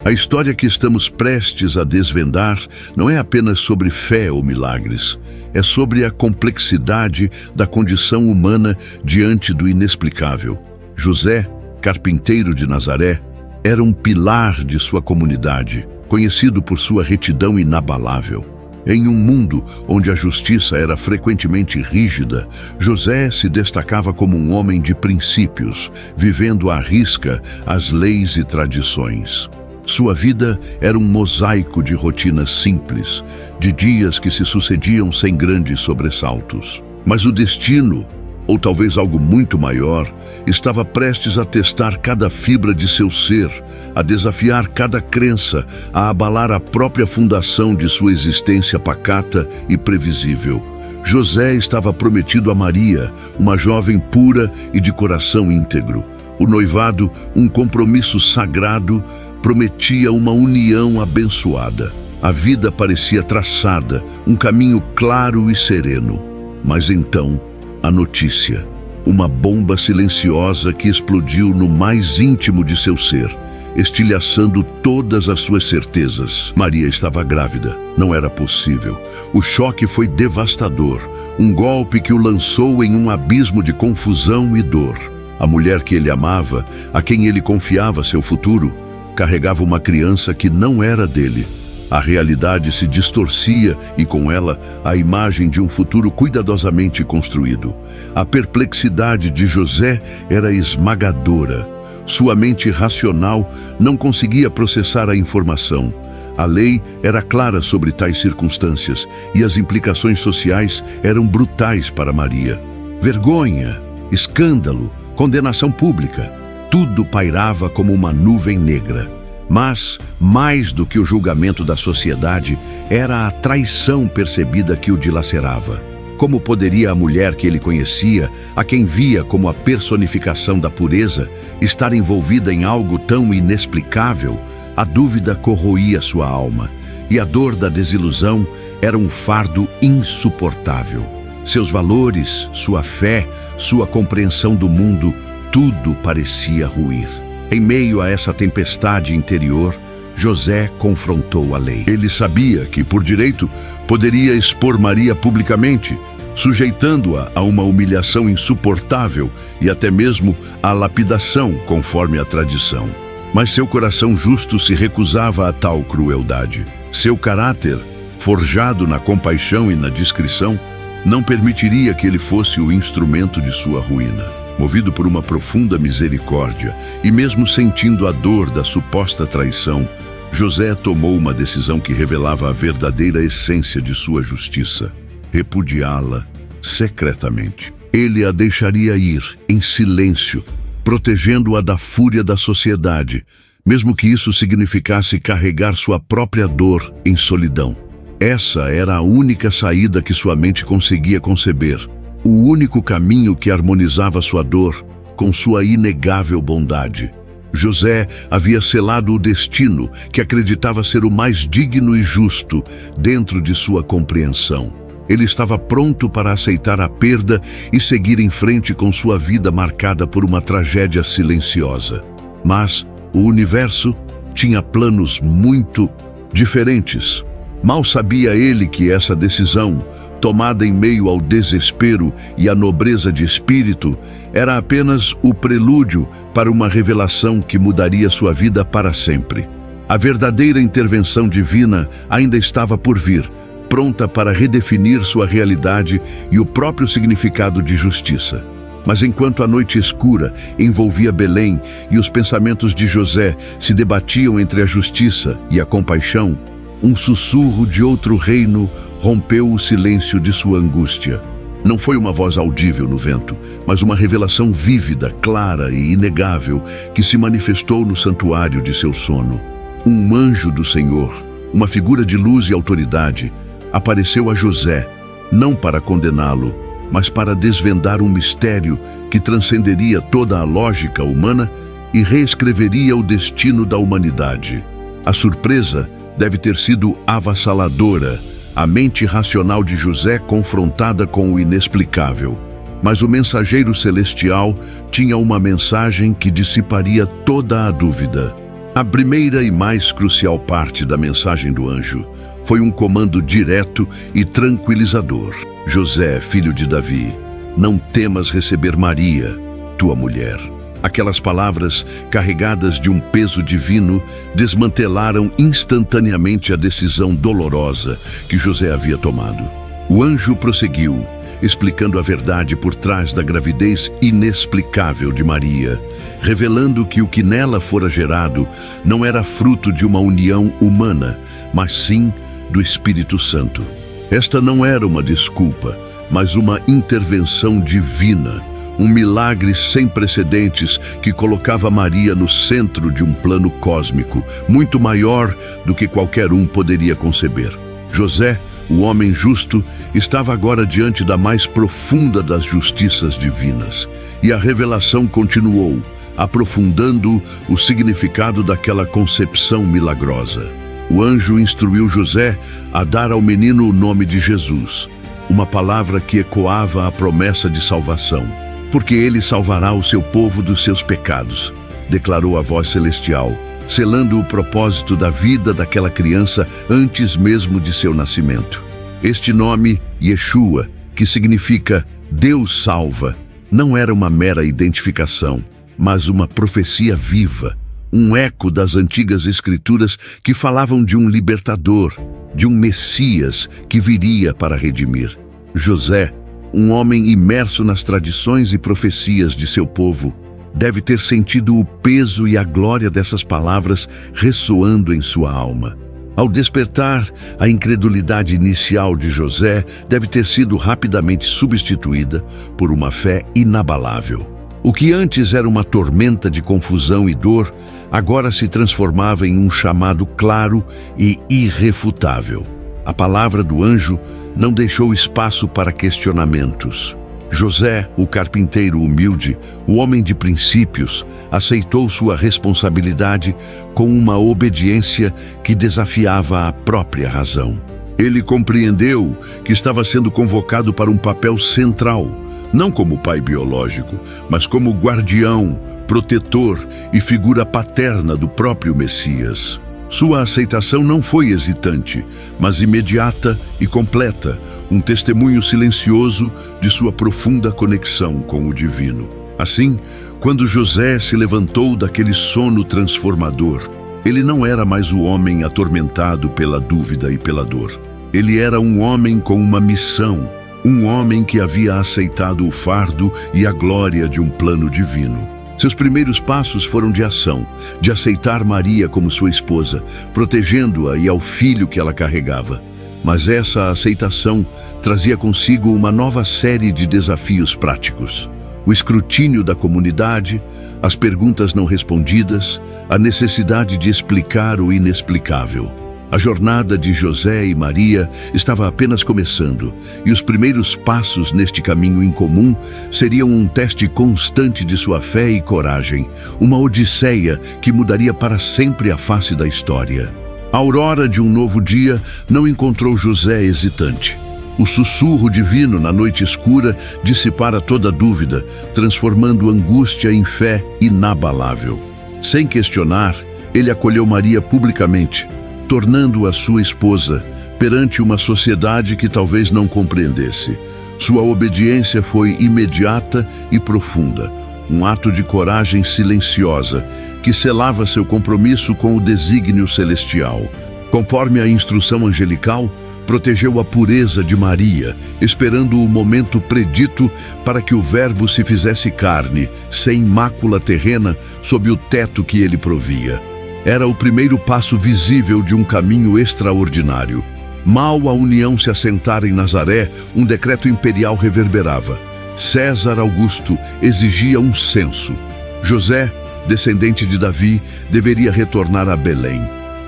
A história que estamos prestes a desvendar não é apenas sobre fé ou milagres, é sobre a complexidade da condição humana diante do inexplicável. José, carpinteiro de Nazaré, era um pilar de sua comunidade, conhecido por sua retidão inabalável. Em um mundo onde a justiça era frequentemente rígida, José se destacava como um homem de princípios, vivendo à risca as leis e tradições. Sua vida era um mosaico de rotinas simples, de dias que se sucediam sem grandes sobressaltos. Mas o destino, ou talvez algo muito maior, estava prestes a testar cada fibra de seu ser, a desafiar cada crença, a abalar a própria fundação de sua existência pacata e previsível. José estava prometido a Maria, uma jovem pura e de coração íntegro. O noivado, um compromisso sagrado, prometia uma união abençoada. A vida parecia traçada, um caminho claro e sereno. Mas então, a notícia. Uma bomba silenciosa que explodiu no mais íntimo de seu ser, estilhaçando todas as suas certezas. Maria estava grávida. Não era possível. O choque foi devastador. Um golpe que o lançou em um abismo de confusão e dor. A mulher que ele amava, a quem ele confiava seu futuro, carregava uma criança que não era dele. A realidade se distorcia e, com ela, a imagem de um futuro cuidadosamente construído. A perplexidade de José era esmagadora. Sua mente racional não conseguia processar a informação. A lei era clara sobre tais circunstâncias e as implicações sociais eram brutais para Maria. Vergonha, escândalo, condenação pública, tudo pairava como uma nuvem negra. Mas, mais do que o julgamento da sociedade, era a traição percebida que o dilacerava. Como poderia a mulher que ele conhecia, a quem via como a personificação da pureza, estar envolvida em algo tão inexplicável? A dúvida corroía sua alma, e a dor da desilusão era um fardo insuportável. Seus valores, sua fé, sua compreensão do mundo, tudo parecia ruir. Em meio a essa tempestade interior, José confrontou a lei. Ele sabia que, por direito, poderia expor Maria publicamente, sujeitando-a a uma humilhação insuportável e até mesmo à lapidação, conforme a tradição. Mas seu coração justo se recusava a tal crueldade. Seu caráter, forjado na compaixão e na discrição, não permitiria que ele fosse o instrumento de sua ruína. Movido por uma profunda misericórdia e mesmo sentindo a dor da suposta traição, José tomou uma decisão que revelava a verdadeira essência de sua justiça: repudiá-la secretamente. Ele a deixaria ir em silêncio, protegendo-a da fúria da sociedade, mesmo que isso significasse carregar sua própria dor em solidão. Essa era a única saída que sua mente conseguia conceber. O único caminho que harmonizava sua dor com sua inegável bondade. José havia selado o destino que acreditava ser o mais digno e justo dentro de sua compreensão. Ele estava pronto para aceitar a perda e seguir em frente com sua vida marcada por uma tragédia silenciosa. Mas o universo tinha planos muito diferentes. Mal sabia ele que essa decisão, tomada em meio ao desespero e à nobreza de espírito, era apenas o prelúdio para uma revelação que mudaria sua vida para sempre. A verdadeira intervenção divina ainda estava por vir, pronta para redefinir sua realidade e o próprio significado de justiça. Mas enquanto a noite escura envolvia Belém e os pensamentos de José se debatiam entre a justiça e a compaixão, um sussurro de outro reino rompeu o silêncio de sua angústia. Não foi uma voz audível no vento, mas uma revelação vívida, clara e inegável que se manifestou no santuário de seu sono. Um anjo do Senhor, uma figura de luz e autoridade, apareceu a José, não para condená-lo, mas para desvendar um mistério que transcenderia toda a lógica humana e reescreveria o destino da humanidade. A surpresa deve ter sido avassaladora, a mente racional de José confrontada com o inexplicável. Mas o mensageiro celestial tinha uma mensagem que dissiparia toda a dúvida. A primeira e mais crucial parte da mensagem do anjo foi um comando direto e tranquilizador. José, filho de Davi, não temas receber Maria, tua mulher. Aquelas palavras, carregadas de um peso divino, desmantelaram instantaneamente a decisão dolorosa que José havia tomado. O anjo prosseguiu, explicando a verdade por trás da gravidez inexplicável de Maria, revelando que o que nela fora gerado não era fruto de uma união humana, mas sim do Espírito Santo. Esta não era uma desculpa, mas uma intervenção divina, um milagre sem precedentes que colocava Maria no centro de um plano cósmico, muito maior do que qualquer um poderia conceber. José, o homem justo, estava agora diante da mais profunda das justiças divinas, e a revelação continuou, aprofundando o significado daquela concepção milagrosa. O anjo instruiu José a dar ao menino o nome de Jesus, uma palavra que ecoava a promessa de salvação. Porque ele salvará o seu povo dos seus pecados, declarou a voz celestial, selando o propósito da vida daquela criança antes mesmo de seu nascimento. Este nome, Yeshua, que significa Deus salva, não era uma mera identificação, mas uma profecia viva, um eco das antigas escrituras que falavam de um libertador, de um Messias que viria para redimir. José, um homem imerso nas tradições e profecias de seu povo, deve ter sentido o peso e a glória dessas palavras ressoando em sua alma. Ao despertar, a incredulidade inicial de José deve ter sido rapidamente substituída por uma fé inabalável. O que antes era uma tormenta de confusão e dor, agora se transformava em um chamado claro e irrefutável. A palavra do anjo não deixou espaço para questionamentos. José, o carpinteiro humilde, o homem de princípios, aceitou sua responsabilidade com uma obediência que desafiava a própria razão. Ele compreendeu que estava sendo convocado para um papel central, não como pai biológico, mas como guardião, protetor e figura paterna do próprio Messias. Sua aceitação não foi hesitante, mas imediata e completa, um testemunho silencioso de sua profunda conexão com o divino. Assim, quando José se levantou daquele sono transformador, ele não era mais o homem atormentado pela dúvida e pela dor. Ele era um homem com uma missão, um homem que havia aceitado o fardo e a glória de um plano divino. Seus primeiros passos foram de ação, de aceitar Maria como sua esposa, protegendo-a e ao filho que ela carregava. Mas essa aceitação trazia consigo uma nova série de desafios práticos. O escrutínio da comunidade, as perguntas não respondidas, a necessidade de explicar o inexplicável. A jornada de José e Maria estava apenas começando, e os primeiros passos neste caminho incomum seriam um teste constante de sua fé e coragem, uma odisseia que mudaria para sempre a face da história. A aurora de um novo dia não encontrou José hesitante. O sussurro divino na noite escura dissipara toda dúvida, transformando angústia em fé inabalável. Sem questionar, ele acolheu Maria publicamente, tornando-a sua esposa, perante uma sociedade que talvez não compreendesse. Sua obediência foi imediata e profunda, um ato de coragem silenciosa, que selava seu compromisso com o desígnio celestial. Conforme a instrução angelical, protegeu a pureza de Maria, esperando o momento predito para que o Verbo se fizesse carne, sem mácula terrena, sob o teto que ele provia. Era o primeiro passo visível de um caminho extraordinário. Mal a união se assentara em Nazaré, um decreto imperial reverberava. César Augusto exigia um censo. José, descendente de Davi, deveria retornar a Belém.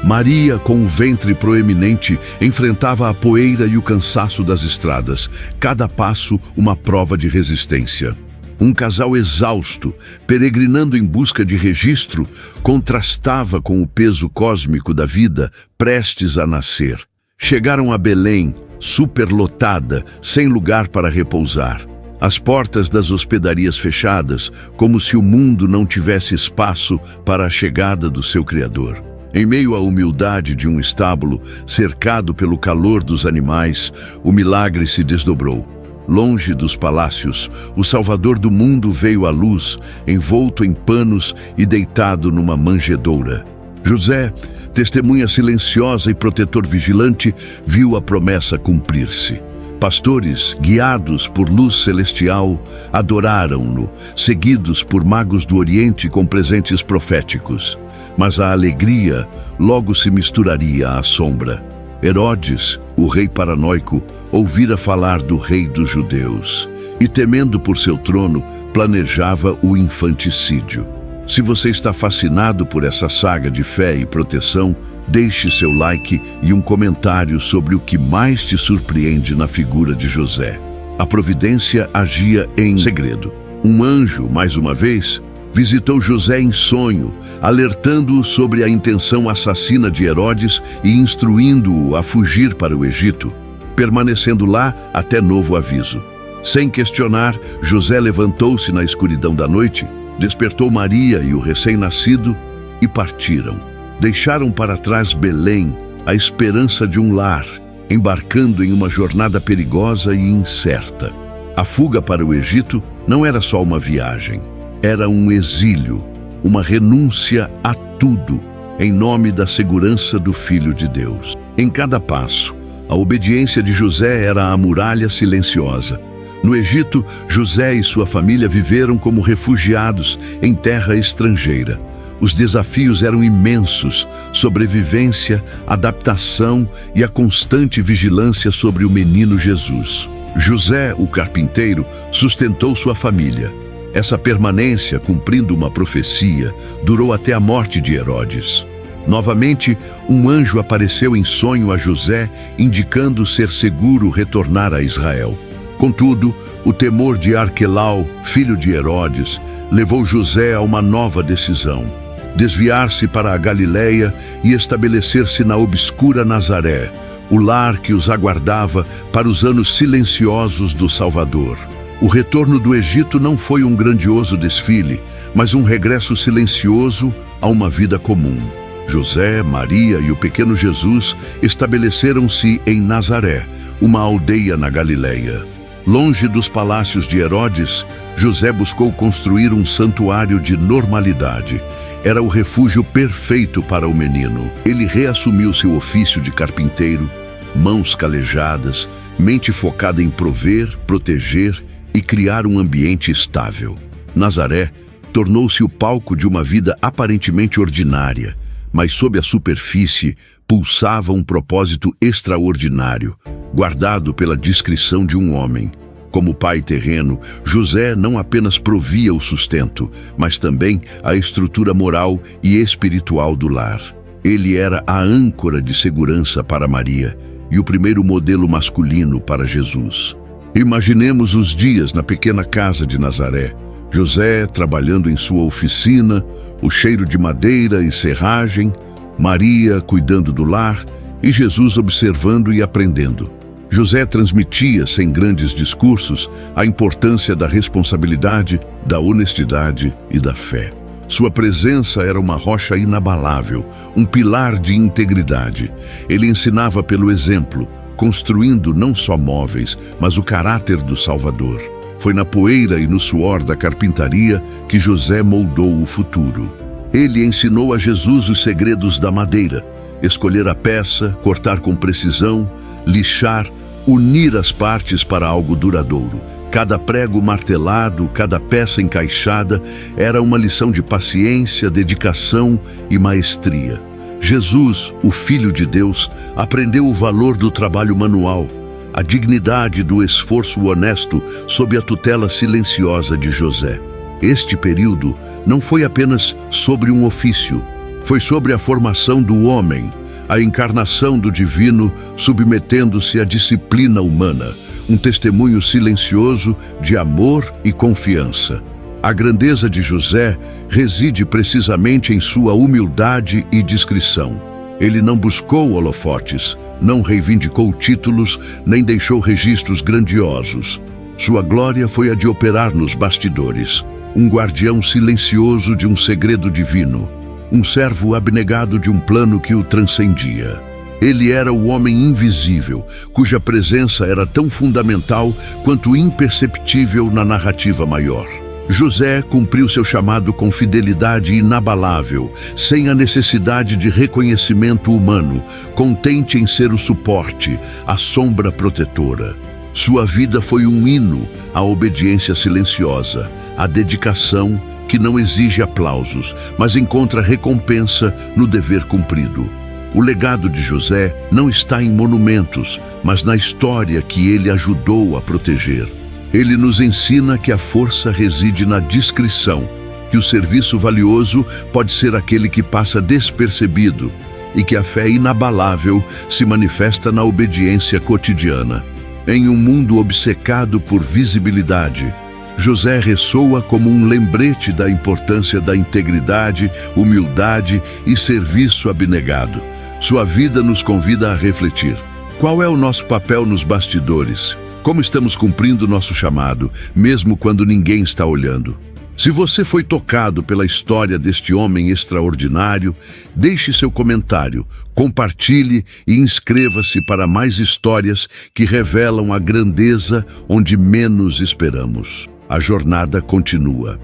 Maria, com o ventre proeminente, enfrentava a poeira e o cansaço das estradas, cada passo uma prova de resistência. Um casal exausto, peregrinando em busca de registro, contrastava com o peso cósmico da vida prestes a nascer. Chegaram a Belém, superlotada, sem lugar para repousar. as portas das hospedarias fechadas, como se o mundo não tivesse espaço para a chegada do seu Criador. Em meio à humildade de um estábulo, cercado pelo calor dos animais, o milagre se desdobrou. Longe dos palácios, o Salvador do mundo veio à luz, envolto em panos e deitado numa manjedoura. José, testemunha silenciosa e protetor vigilante, viu a promessa cumprir-se. Pastores, guiados por luz celestial, adoraram-no, seguidos por magos do Oriente com presentes proféticos. Mas a alegria logo se misturaria à sombra. Herodes, o rei paranoico, ouvira falar do rei dos judeus e, temendo por seu trono, planejava o infanticídio. Se você está fascinado por essa saga de fé e proteção, deixe seu like e um comentário sobre o que mais te surpreende na figura de José. A providência agia em segredo. Um anjo, mais uma vez, visitou José em sonho, alertando-o sobre a intenção assassina de Herodes e instruindo-o a fugir para o Egito, permanecendo lá até novo aviso. Sem questionar, José levantou-se na escuridão da noite, despertou Maria e o recém-nascido e partiram. Deixaram para trás Belém, a esperança de um lar, embarcando em uma jornada perigosa e incerta. A fuga para o Egito não era só uma viagem, era um exílio, uma renúncia a tudo, em nome da segurança do Filho de Deus. Em cada passo, a obediência de José era a muralha silenciosa. No Egito, José e sua família viveram como refugiados em terra estrangeira. Os desafios eram imensos: sobrevivência, adaptação e a constante vigilância sobre o menino Jesus. José, o carpinteiro, sustentou sua família. Essa permanência, cumprindo uma profecia, durou até a morte de Herodes. Novamente, um anjo apareceu em sonho a José, indicando ser seguro retornar a Israel. Contudo, o temor de Arquelau, filho de Herodes, levou José a uma nova decisão: desviar-se para a Galileia e estabelecer-se na obscura Nazaré, o lar que os aguardava para os anos silenciosos do Salvador. O retorno do Egito não foi um grandioso desfile, mas um regresso silencioso a uma vida comum. José, Maria e o pequeno Jesus estabeleceram-se em Nazaré, uma aldeia na Galileia. Longe dos palácios de Herodes, José buscou construir um santuário de normalidade. Era o refúgio perfeito para o menino. Ele reassumiu seu ofício de carpinteiro, mãos calejadas, mente focada em prover, proteger e criar um ambiente estável. Nazaré tornou-se o palco de uma vida aparentemente ordinária, mas sob a superfície pulsava um propósito extraordinário, guardado pela discrição de um homem. Como pai terreno, José não apenas provia o sustento, mas também a estrutura moral e espiritual do lar. Ele era a âncora de segurança para Maria e o primeiro modelo masculino para Jesus. Imaginemos os dias na pequena casa de Nazaré. José trabalhando em sua oficina, o cheiro de madeira e serragem, Maria cuidando do lar e Jesus observando e aprendendo. José transmitia, sem grandes discursos, a importância da responsabilidade, da honestidade e da fé. Sua presença era uma rocha inabalável, um pilar de integridade. Ele ensinava pelo exemplo, construindo não só móveis, mas o caráter do Salvador. Foi na poeira e no suor da carpintaria que José moldou o futuro. Ele ensinou a Jesus os segredos da madeira: escolher a peça, cortar com precisão, lixar, unir as partes para algo duradouro. Cada prego martelado, cada peça encaixada era uma lição de paciência, dedicação e maestria. Jesus, o Filho de Deus, aprendeu o valor do trabalho manual, a dignidade do esforço honesto sob a tutela silenciosa de José. Este período não foi apenas sobre um ofício, foi sobre a formação do homem, a encarnação do divino submetendo-se à disciplina humana, um testemunho silencioso de amor e confiança. A grandeza de José reside precisamente em sua humildade e discrição. Ele não buscou holofotes, não reivindicou títulos, nem deixou registros grandiosos. Sua glória foi a de operar nos bastidores, um guardião silencioso de um segredo divino, um servo abnegado de um plano que o transcendia. Ele era o homem invisível, cuja presença era tão fundamental quanto imperceptível na narrativa maior. José cumpriu seu chamado com fidelidade inabalável, sem a necessidade de reconhecimento humano, contente em ser o suporte, a sombra protetora. Sua vida foi um hino à obediência silenciosa, à dedicação que não exige aplausos, mas encontra recompensa no dever cumprido. O legado de José não está em monumentos, mas na história que ele ajudou a proteger. Ele nos ensina que a força reside na discrição, que o serviço valioso pode ser aquele que passa despercebido e que a fé inabalável se manifesta na obediência cotidiana. Em um mundo obcecado por visibilidade, José ressoa como um lembrete da importância da integridade, humildade e serviço abnegado. Sua vida nos convida a refletir. Qual é o nosso papel nos bastidores? Como estamos cumprindo nosso chamado, mesmo quando ninguém está olhando? Se você foi tocado pela história deste homem extraordinário, deixe seu comentário, compartilhe e inscreva-se para mais histórias que revelam a grandeza onde menos esperamos. A jornada continua.